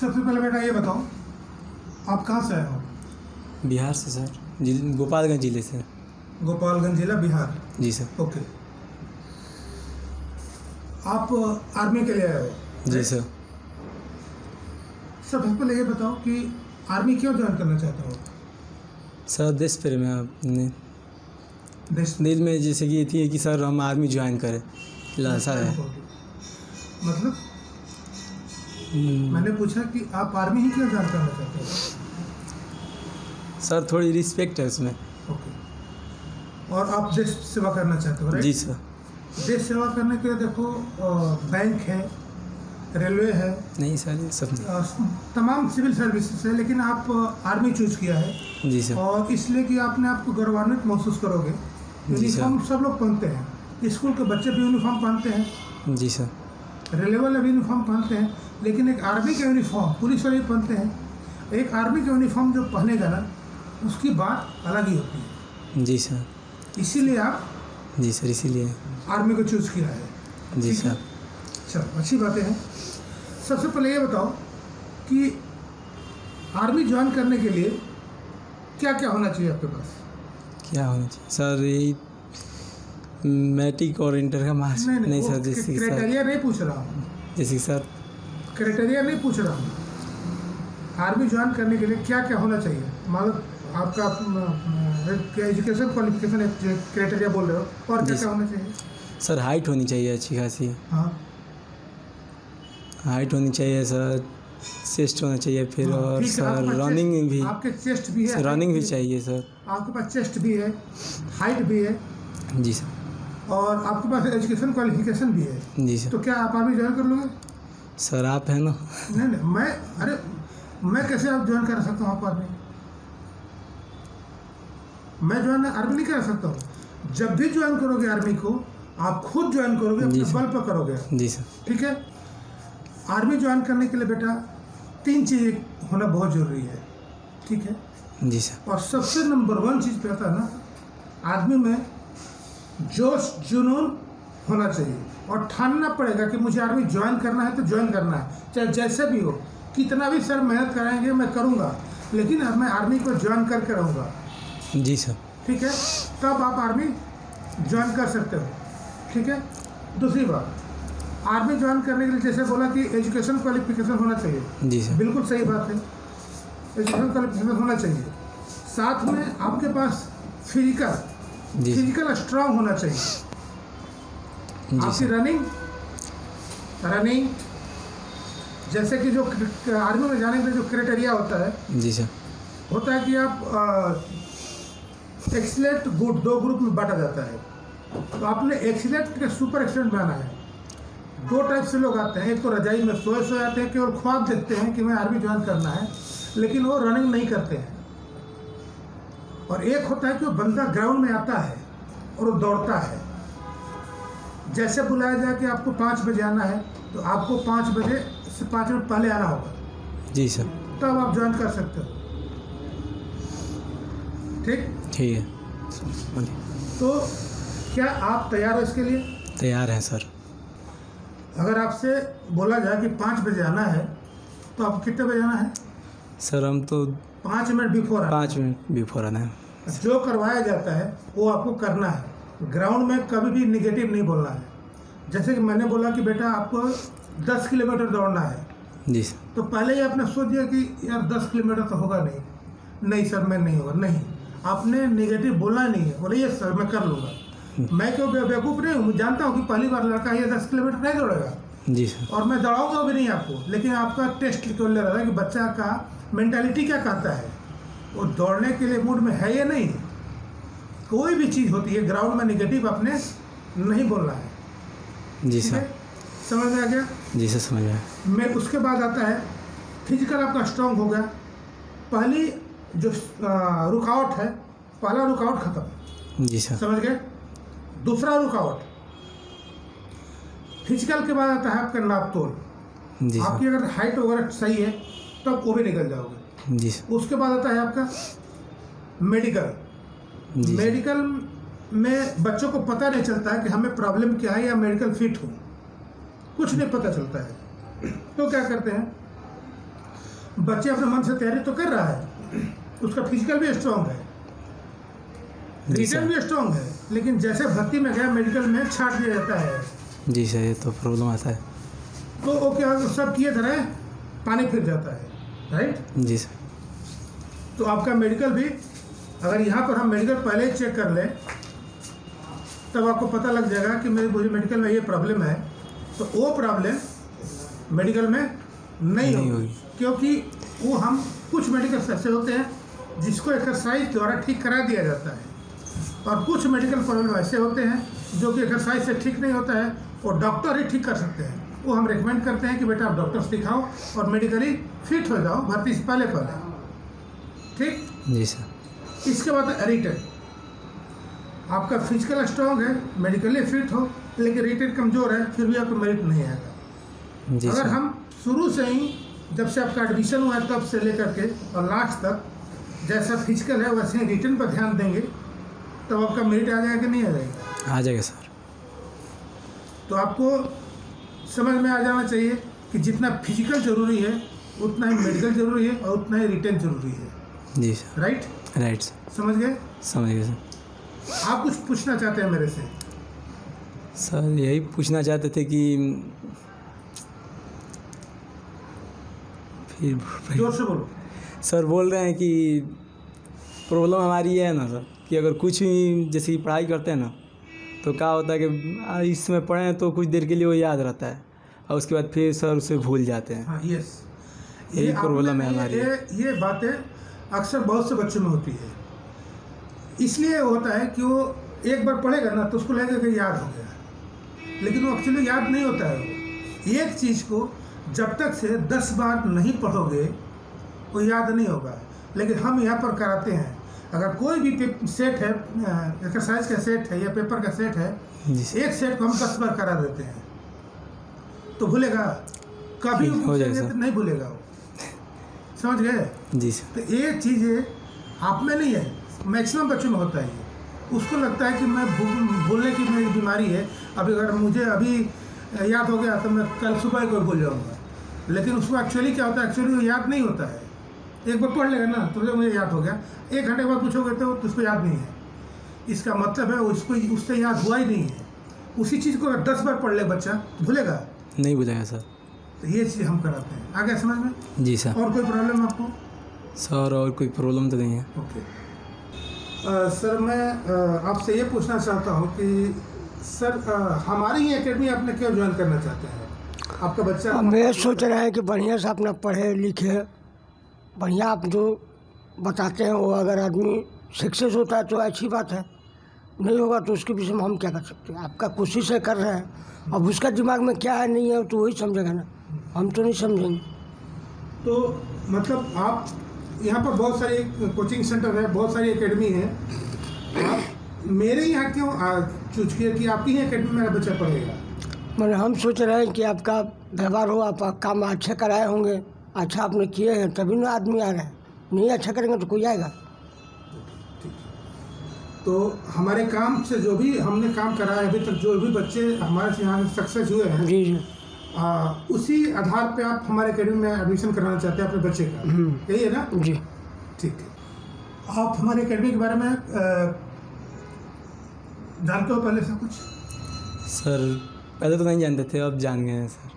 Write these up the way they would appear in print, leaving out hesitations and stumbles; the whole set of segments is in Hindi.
सबसे पहले बेटा ये बताओ, आप कहाँ से आए हो? बिहार से सर, गोपालगंज ज़िले से। गोपालगंज जिला, बिहार। जी सर। ओके। आप आर्मी के लिए आए हो? जी सर। सबसे पहले ये बताओ कि आर्मी क्यों ज्वाइन करना चाहते हो? सर देश प्रेम है अपने दिल में, जैसे कि ये थी कि सर हम आर्मी ज्वाइन करें, लालसा है। मतलब मैंने पूछा कि आप आर्मी ही क्यों ज्वाइन करना चाहते हो? सर थोड़ी रिस्पेक्ट है उसमें। ओके। और आप देश सेवा करना चाहते हो, राइट? जी सर। देश सेवा करने के लिए देखो, बैंक है, रेलवे है, नहीं सर ये सब तमाम सिविल सर्विसेज है, लेकिन आप आर्मी चूज किया है। जी सर। और इसलिए कि आपने आपको गौरवान्वित महसूस करोगे। यूनिफॉर्म सब लोग पहनते हैं, स्कूल के बच्चे भी यूनिफॉर्म पहनते हैं। जी सर। रेलवे वाले भी यूनिफॉर्म पहनते हैं, लेकिन एक आर्मी का यूनिफॉर्म पुलिस वाले भी पहनते हैं। एक आर्मी का यूनिफॉर्म जो पहनेगा ना, उसकी बात अलग ही होती है। जी सर। इसीलिए आप जी सर, इसीलिए आर्मी को चूज किया है। जी सर। चलो, अच्छी बातें हैं। सबसे पहले ये बताओ कि आर्मी ज्वाइन करने के लिए क्या क्या होना चाहिए आपके पास? क्या होना चाहिए सर? यही मैट्रिक और इंटर का मार्क्स। नहीं सर, जैसे क्राइटेरिया नहीं पूछ रहा हूँ। जैसे सर क्राइटेरिया नहीं पूछ रहा हूँ। आर्मी ज्वाइन करने के लिए क्या क्या होना चाहिए? मतलब आपका एजुकेशन क्वालिफिकेशन क्राइटेरिया बोल रहे हो, और क्या क्या होना चाहिए? सर हाइट होनी चाहिए अच्छी खासी। हाँ, हाइट होनी चाहिए सर, चेस्ट होना चाहिए फिर। और सर रनिंग भी, आपके चेस्ट भी है, रनिंग भी चाहिए सर। आपके पास चेस्ट भी है, हाइट भी है। जी सर। और आपके पास एजुकेशन क्वालिफिकेशन भी है। जी सर। तो क्या आप आर्मी ज्वाइन कर लोगे? सर आप हैं ना? नहीं, मैं कैसे आप ज्वाइन कर सकता हूँ? आप आर्मी, मैं ज्वाइन आर्मी नहीं कर सकता हूँ। जब भी ज्वाइन करोगे आर्मी को, आप खुद ज्वाइन करोगे, अपने बल पर करोगे। जी सर। ठीक है। आर्मी ज्वाइन करने के लिए बेटा 3 चीज़ होना बहुत ज़रूरी है, ठीक है? जी सर। और सबसे नंबर 1 चीज़ पे आता है ना, आदमी में जोश जुनून होना चाहिए, और ठानना पड़ेगा कि मुझे आर्मी ज्वाइन करना है तो ज्वाइन करना है, चाहे जैसे भी हो, कितना भी सर मेहनत कराएंगे मैं करूँगा, लेकिन अब मैं आर्मी को ज्वाइन करके रहूँगा। जी सर। ठीक है, तब आप आर्मी ज्वाइन कर सकते हो, ठीक है? दूसरी बात, आर्मी ज्वाइन करने के लिए जैसे बोला कि एजुकेशन क्वालिफिकेशन होना चाहिए। जी सर। बिल्कुल सही बात है, एजुकेशन क्वालिफिकेशन होना चाहिए। साथ में आपके पास फिजिकल स्ट्रांग होना चाहिए। आपकी रनिंग जैसे कि जो आर्मी में जाने के लिए जो क्राइटेरिया होता है, जी सर, होता है कि आप एक्सीलेंट गुड 2 ग्रुप में बांटा जाता है। तो आपने एक्सीलेंट के सुपर एक्सीलेंट बनाना है। 2 टाइप से लोग आते हैं, एक तो रजाई में सोए आते हैं, केवल ख्वाब देखते हैं कि मैं आर्मी ज्वाइन करना है, लेकिन वो रनिंग नहीं करते हैं। और एक होता है कि वो बंदा ग्राउंड में आता है और वो दौड़ता है। जैसे बुलाया जाए कि आपको 5 बजे आना है, तो आपको 5 बजे से 5 मिनट पहले आना होगा। जी सर। तब आप ज्वाइन कर सकते हो, ठीक है? तो क्या आप तैयार हो इसके लिए? तैयार हैं सर। अगर आपसे बोला जाए कि 5 बजे आना है, तो आपको कितने बजे आना है? सर हम तो 5 मिनट बिफोर। 5 मिनट बिफोर आना है। जो करवाया जाता है वो आपको करना है। ग्राउंड में कभी भी निगेटिव नहीं बोलना है। जैसे कि मैंने बोला कि बेटा आपको 10 किलोमीटर दौड़ना है, जी सर, तो पहले ही आपने सोच दिया कि यार 10 किलोमीटर तो होगा नहीं सर, मैं नहीं होगा, नहीं, आपने नेगेटिव बोलना नहीं है। बोले ये सर मैं कर लूँगा। मैं क्यों बेवकूफ़ नहीं हूँ, जानता हूँ कि पहली बार लड़का ये 10 किलोमीटर नहीं दौड़ेगा। जी सर। और मैं दौड़ाऊँगा भी नहीं आपको, लेकिन आपका टेस्ट केवल ले रहा है कि बच्चा का मेंटालिटी क्या कहता है, वो दौड़ने के लिए मूड में है या नहीं। कोई भी चीज़ होती है ग्राउंड में निगेटिव आपने नहीं बोलना है। जी सर। समझ में आ गया? जी सर, समझ में आया। मैं उसके बाद आता है फिजिकल आपका स्ट्रांग हो गया। पहली जो रुकावट है, पहला रुकावट खत्म। जी सर। समझ गए? दूसरा रुकावट फिजिकल के बाद आता है आपका नाप तोल। जी सर। आपकी अगर हाइट वगैरह सही है तब वो भी निकल जाओगे। जी सर। उसके बाद आता है आपका मेडिकल। मेडिकल में बच्चों को पता नहीं चलता है कि हमें प्रॉब्लम क्या है या मेडिकल फिट हो, कुछ नहीं पता चलता है। तो क्या करते हैं, बच्चे अपने मन से तैयारी तो कर रहा है, उसका फिजिकल भी स्ट्रांग है, रिटर्न भी स्ट्रांग है, लेकिन जैसे भर्ती में गया मेडिकल में छाट दिया जाता है। जी सर, ये तो प्रॉब्लम आता है। तो वो क्या सब किए तरह पानी फिर जाता है, राइट? जी सर। तो आपका मेडिकल भी, अगर यहाँ पर हम मेडिकल पहले ही चेक कर लें तब आपको पता लग जाएगा कि मुझे मेडिकल में ये प्रॉब्लम है, तो वो प्रॉब्लम मेडिकल में नहीं होगी, क्योंकि वो हम कुछ मेडिकल ऐसे होते हैं जिसको एक्सरसाइज द्वारा ठीक करा दिया जाता है, और कुछ मेडिकल प्रॉब्लम ऐसे होते हैं जो कि एक्सरसाइज से ठीक नहीं होता है, और डॉक्टर ही ठीक कर सकते हैं। वो हम रिकमेंड करते हैं कि बेटा आप डॉक्टर से दिखाओ और मेडिकली फिट हो जाओ भर्ती से पहले। ठीक? जी सर। इसके बाद रिटर्न, आपका फिजिकल स्ट्रॉन्ग है, मेडिकली फिट हो, लेकिन रिटर्न कमज़ोर है, फिर भी आपको मेरिट नहीं आएगा। अगर हम शुरू से ही, जब से आपका एडमिशन हुआ है तब से लेकर के और लास्ट तक जैसा फिजिकल है वैसे ही रिटर्न पर ध्यान देंगे, तब आपका मेरिट आ जाएगा कि नहीं आ जाएगा? आ जाएगा सर। तो आपको समझ में आ जाना चाहिए कि जितना फिजिकल ज़रूरी है उतना ही मेडिकल ज़रूरी है और उतना ही रिटर्न ज़रूरी है। जी सर। राइट? Right sir. समझ गए? समझ गए सर। आप कुछ पूछना चाहते हैं मेरे से? सर यही पूछना चाहते थे कि फिर जोर से बोलो। सर बोल रहे हैं कि प्रॉब्लम हमारी ये है ना सर, कि अगर कुछ भी जैसे कि पढ़ाई करते हैं ना, तो क्या होता है कि इसमें पढ़ें तो कुछ देर के लिए वो याद रहता है और उसके बाद फिर सर उसे भूल जाते हैं। हाँ, यस, यही प्रॉब्लम है हमारी। ये बातें अक्सर बहुत से बच्चों में होती है। इसलिए होता है कि वो एक बार पढ़ेगा ना तो उसको लगेगा कि याद हो गया, लेकिन वो एक्चुअली याद नहीं होता है। वो एक चीज़ को जब तक से 10 बार नहीं पढ़ोगे वो याद नहीं होगा। लेकिन हम यहाँ पर कराते हैं, अगर कोई भी सेट है, एक्सरसाइज का सेट है या पेपर का सेट है, एक सेट को हम 10 बार करा देते हैं तो भूलेगा कभी नहीं भूलेगा वो। समझ गए? जी सर। तो ये चीज़ें आप में नहीं है, मैक्सिमम बच्चों में होता है। ये उसको लगता है कि मैं भूलने की मेरी बीमारी है, अभी अगर मुझे अभी याद हो गया तो मैं कल सुबह को भूल जाऊँगा, लेकिन उसको एक्चुअली क्या होता है, एक्चुअली वो याद नहीं होता है। एक बार पढ़ लेगा ना तो मुझे याद हो गया, 1 घंटे बाद पूछोगे तो उसको याद नहीं है। इसका मतलब है उसको उससे याद हुआ ही नहीं है। उसी चीज़ को अगर 10 बार पढ़ ले बच्चा, भूलेगा नहीं? भूलेगा सर। तो ये चीज़ हम कराते हैं। आ गया समझ में? जी सर। और कोई प्रॉब्लम आपको? सर और कोई प्रॉब्लम तो नहीं है। ओके। सर मैं आपसे ये पूछना चाहता हूँ कि सर हमारी ही एकेडमी आपने क्यों ज्वाइन करना चाहते हैं? आपका बच्चा मैं सोच रहा है कि बढ़िया से अपना पढ़े लिखे, बढ़िया आप जो बताते हैं वो अगर आदमी सक्सेस होता है तो अच्छी बात है, नहीं होगा तो उसके विषय में हम क्या कर सकते हैं। आपका कोशिश है कर रहे हैं, अब उसका दिमाग में क्या है नहीं है तो वही समझेगा ना, हम तो नहीं समझेंगे। तो मतलब आप यहाँ पर बहुत सारी कोचिंग सेंटर है, बहुत सारी एकेडमी है, आप मेरे यहाँ क्यों चूज किया कि आपकी ही एकेडमी में मेरा बच्चा पढ़ेगा? मैंने हम सोच रहे हैं कि आपका व्यवहार हो, आप काम अच्छे कराए होंगे, अच्छा आपने किए हैं तभी ना आदमी आ रहा है, नहीं अच्छा करेंगे तो कोई आएगा? तो हमारे काम से जो भी हमने काम कराया अभी तक, जो भी बच्चे हमारे से यहाँ सक्सेस हुए हैं, जी जी, उसी आधार पे आप हमारे एकेडमी में एडमिशन कराना चाहते हैं अपने बच्चे का, यही है ना? जी ठीक है। आप हमारे एकेडमी के बारे में जानते हो पहले से कुछ? सर पहले तो नहीं जानते थे, अब जान गए हैं सर।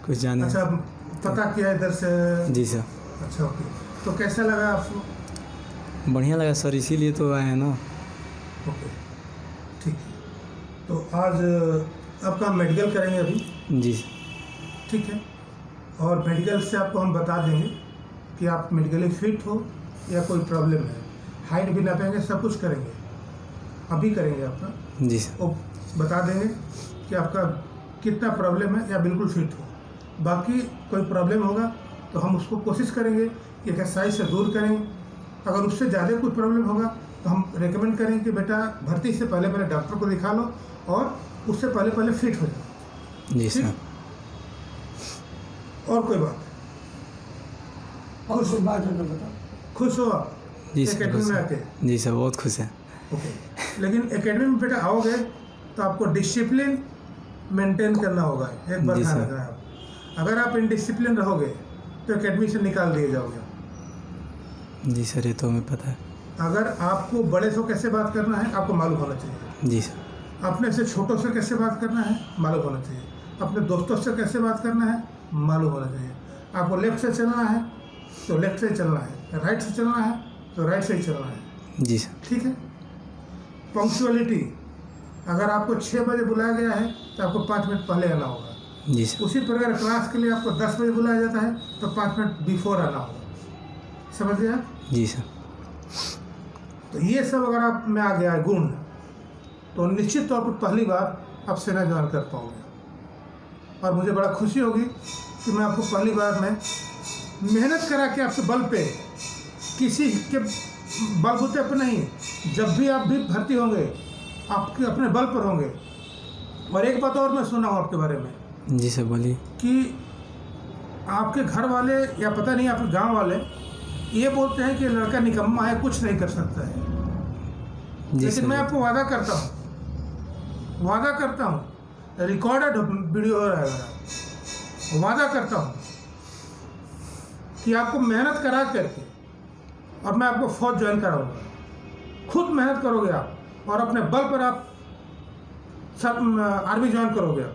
कुछ जाने। अच्छा, पता किया इधर से? जी सर। अच्छा, ओके। तो कैसा लगा आपको? बढ़िया लगा सर, इसीलिए तो आए हैं ना। ओके, ठीक है। तो आज आपका मेडिकल करेंगे अभी? जी ठीक है। और मेडिकल से आपको हम बता देंगे कि आप मेडिकली फिट हो या कोई प्रॉब्लम है। हाइट भी नापेंगे, सब कुछ करेंगे, अभी करेंगे आपका। जी सर। वो बता देंगे कि आपका कितना प्रॉब्लम है या बिल्कुल फिट हो। बाकी कोई प्रॉब्लम होगा तो हम उसको कोशिश करेंगे कि एक्सरसाइज से दूर करें। अगर उससे ज़्यादा कुछ प्रॉब्लम होगा तो हम रेकमेंड करें कि बेटा भर्ती से पहले डॉक्टर को दिखा लो और उससे पहले फिट हो जाओ। जी सर। और कोई बात? खुश बात है तो बताओ। खुश हो आप एकेडमी में आके? जी सर, बहुत खुश है। ओके, लेकिन एकेडमी में बेटा आओगे तो आपको डिसिप्लिन मेंटेन करना होगा। एक बात ध्यान रखना है, अगर आप इनडिसिप्लिन रहोगे तो एकेडमी से निकाल दिए जाओगे। जी सर, ये तो हमें पता है। अगर आपको बड़े से कैसे बात करना है आपको मालूम होना चाहिए। जी सर। अपने से छोटों से कैसे बात करना है मालूम होना चाहिए। अपने दोस्तों से कैसे बात करना है मालूम होना चाहिए। आपको लेफ्ट से चलना है तो लेफ्ट से चलना है, राइट से चलना है तो राइट से ही चलना है। जी सर। ठीक है। पंक्चुअलिटी, अगर आपको 6 बजे बुलाया गया है तो आपको 5 मिनट पहले आना होगा। जी सर। उसी प्रकार क्लास के लिए आपको 10 बजे बुलाया जाता है तो 5 मिनट बिफोर आना होगा। समझ गए आप? जी सर। तो ये सब अगर आप में आ गया है गुण, तो निश्चित तौर पर पहली बार आप सेना ज्वाइन कर पाओगे। और मुझे बड़ा खुशी होगी कि मैं आपको पहली बार में मेहनत करा के आपके बल पे, किसी के बलबूते पर नहीं, जब भी आप भी भर्ती होंगे आपके अपने बल पर होंगे। और एक बात और मैं सुना हूँ आपके बारे में। जी सर, बोलिए। कि आपके घर वाले या पता नहीं आपके गांव वाले ये बोलते हैं कि लड़का निकम्मा है, कुछ नहीं कर सकता है। लेकिन मैं आपको वादा करता हूँ, रिकॉर्डेड वीडियो हो रहा है, वादा करता हूँ कि आपको मेहनत करा करके और मैं आपको फौज ज्वाइन कराऊंगा। खुद मेहनत करोगे आप और अपने बल पर आप सब आर्मी ज्वाइन करोगे आप।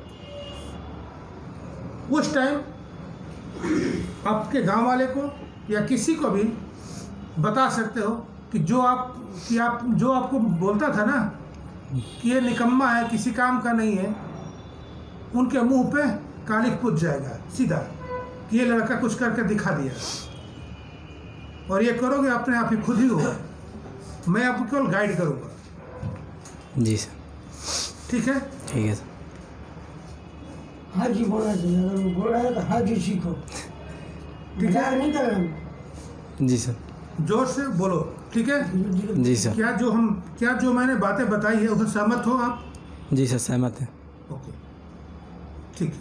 उस टाइम आपके गांव वाले को या किसी को भी बता सकते हो कि जो आपको बोलता था ना कि ये निकम्मा है, किसी काम का नहीं है, उनके मुंह पे कालिख पूछ जाएगा सीधा कि ये लड़का कुछ करके दिखा दिया। और ये करोगे अपने आप ही, खुद ही होगा। मैं आपको केवल गाइड करूँगा। जी सर। ठीक है? ठीक है सर। हाँ जी बोलना चाहिए, अगर वो बोल रहे हैं तो हाँ जी सीखो। ठीक है? नहीं कर रहे। जी सर। जोर से बोलो। ठीक है? जी सर। क्या जो मैंने बातें बताई है उससे सहमत हो आप? जी सर, सहमत है। ओके, ठीक है।